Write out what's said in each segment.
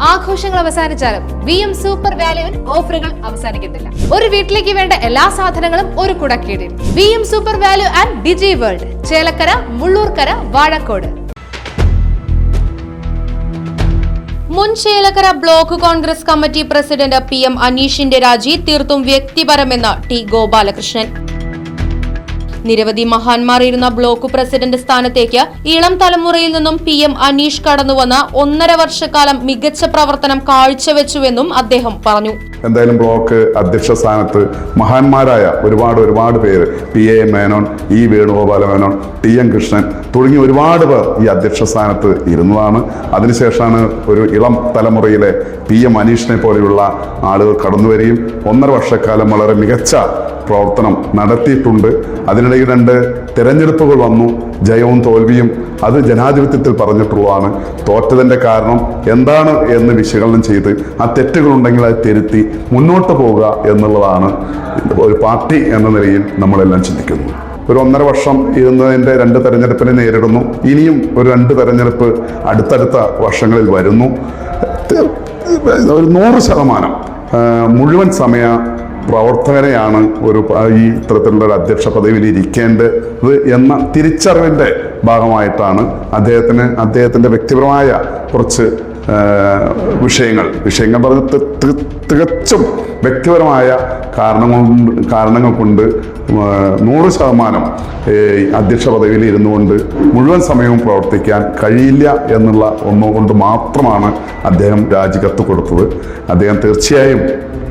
ആഘോഷങ്ങൾ അവസാനിച്ചാലും VM super വാല്യുവിൽ ഓഫറുകൾ അവസാനിക്കുന്നില്ല. ഒരു വീട്ടിലേക്ക് വേണ്ട എല്ലാ സാധനങ്ങളും ഒരു കുടക്കീഴിൽ. VM super value and digi world, Chelakkara, Mullurkara, Vazhakkode. മുൻ Chelakkara block Congress committee president PM അനീഷിന്റെ രാജി തീർത്തും വ്യക്തിപരമെന്ന് T ഗോപാലകൃഷ്ണൻ. നിരവധി മഹാന്മാർ ഇരുന്ന ബ്ലോക്ക് പ്രസിഡന്റ് സ്ഥാനത്തേക്ക് ഇളം തലമുറയിൽ നിന്നും PM അനീഷ് കടന്നുവന്ന 1.5 വർഷക്കാലം മികച്ച പ്രവർത്തനം കാഴ്ചവെച്ചുവെന്നും അദ്ദേഹം പറഞ്ഞു. എന്തായാലും ബ്ലോക്ക് അധ്യക്ഷ സ്ഥാനത്ത് മഹാന്മാരായ ഒരുപാട് പേര്, PA Menon, E Venugopala Menon, TM Krishnan തുടങ്ങി ഒരുപാട് പേർ ഈ അധ്യക്ഷ സ്ഥാനത്ത് ഇരുന്നതാണ്. അതിനുശേഷമാണ് ഒരു ഇളം തലമുറയിലെ PM അനീഷിനെ പോലെയുള്ള ആളുകൾ കടന്നു വരികയും 1.5 വർഷക്കാലം വളരെ മികച്ച പ്രവർത്തനം നടത്തിയിട്ടുണ്ട്. അതിനിടയിൽ 2 തെരഞ്ഞെടുപ്പുകൾ വന്നു. ജയവും തോൽവിയും അത് ജനാധിപത്യത്തിൽ പറഞ്ഞിട്ടുള്ളതാണ്. തോറ്റതിൻ്റെ കാരണം എന്താണ് എന്ന് വിശകലനം ചെയ്ത് ആ തെറ്റുകളുണ്ടെങ്കിൽ അത് തിരുത്തി മുന്നോട്ട് പോവുക എന്നുള്ളതാണ് ഒരു പാർട്ടി എന്ന നിലയിൽ നമ്മളെല്ലാം ചിന്തിക്കുന്നത്. ഒരു 1.5 വർഷം ഇരുന്നതിൻ്റെ 2 തെരഞ്ഞെടുപ്പിനെ നേരിടുന്നു. ഇനിയും ഒരു 2 തെരഞ്ഞെടുപ്പ് അടുത്തടുത്ത വർഷങ്ങളിൽ വരുന്നു. ഒരു 100% മുഴുവൻ സമയ പ്രവർത്തകരെയാണ് ഈ ഇത്തരത്തിലുള്ള ഒരു അധ്യക്ഷ പദവിയിൽ ഇരിക്കേണ്ടത് എന്ന തിരിച്ചറിവിൻ്റെ ഭാഗമായിട്ടാണ് അദ്ദേഹത്തിൻ്റെ വ്യക്തിപരമായ കുറച്ച് വിഷയങ്ങൾ പറഞ്ഞ് തികച്ചും വ്യക്തിപരമായ കാരണങ്ങൾ കൊണ്ട് 100% അധ്യക്ഷ പദവിയിൽ ഇരുന്നുകൊണ്ട് മുഴുവൻ സമയവും പ്രവർത്തിക്കാൻ കഴിയില്ല എന്നുള്ള ഒന്നുകൊണ്ട് മാത്രമാണ് അദ്ദേഹം രാജിക്കത്ത് കൊടുത്തത്. അദ്ദേഹം തീർച്ചയായും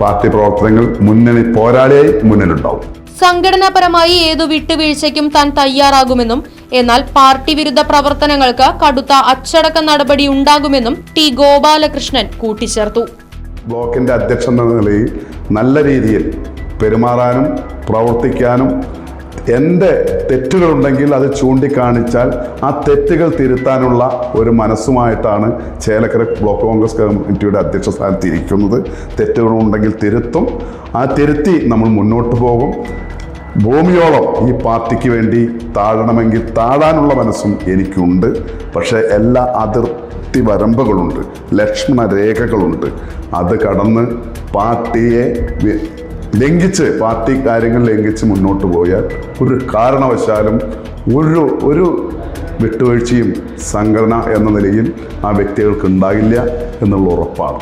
പാർട്ടി പ്രവർത്തനങ്ങൾ മുന്നണി പോരാളിയായി മുന്നിലുണ്ടാവും. സംഘടനാപരമായി ഏതു വിട്ടുവീഴ്ചയ്ക്കും താൻ തയ്യാറാകുമെന്നും എന്നാൽ പാർട്ടി വിരുദ്ധ പ്രവർത്തനങ്ങൾക്ക് കടുത്ത അച്ചടക്ക നടപടി ഉണ്ടാകുമെന്നും T ഗോപാലകൃഷ്ണൻ കൂട്ടിച്ചേർത്തു. ബ്ലോക്കിന്റെ അധ്യക്ഷൻ എന്ന നിലയിൽ നല്ല രീതിയിൽ പെരുമാറാനും പ്രവർത്തിക്കാനും, എൻ്റെ തെറ്റുകളുണ്ടെങ്കിൽ അത് ചൂണ്ടിക്കാണിച്ചാൽ ആ തെറ്റുകൾ തിരുത്താനുള്ള ഒരു മനസ്സുമായിട്ടാണ് ചേലക്കര ബ്ലോക്ക് കോൺഗ്രസ് കമ്മിറ്റിയുടെ അധ്യക്ഷ സ്ഥാനത്ത് ഇരിക്കുന്നത്. തെറ്റുകളുണ്ടെങ്കിൽ തിരുത്തും, ആ തിരുത്തി നമ്മൾ മുന്നോട്ട് പോകും. ഭൂമിയോളം ഈ പാർട്ടിക്ക് വേണ്ടി താഴണമെങ്കിൽ താഴാനുള്ള മനസ്സും എനിക്കുണ്ട്. പക്ഷേ എല്ലാ അതിർത്തി വരമ്പുകളുണ്ട്, ലക്ഷ്മണ രേഖകളുണ്ട്. അത് കടന്ന് പാർട്ടിയെ ലംഘിച്ച്, പാർട്ടി കാര്യങ്ങൾ ലംഘിച്ച് മുന്നോട്ട് പോയാൽ ഒരു കാരണവശാലും ഒരു വിട്ടുവീഴ്ചയും സംഘടന എന്ന നിലയിൽ ആ വ്യക്തികൾക്ക് ഉണ്ടാകില്ല എന്നുള്ള ഉറപ്പാണ്.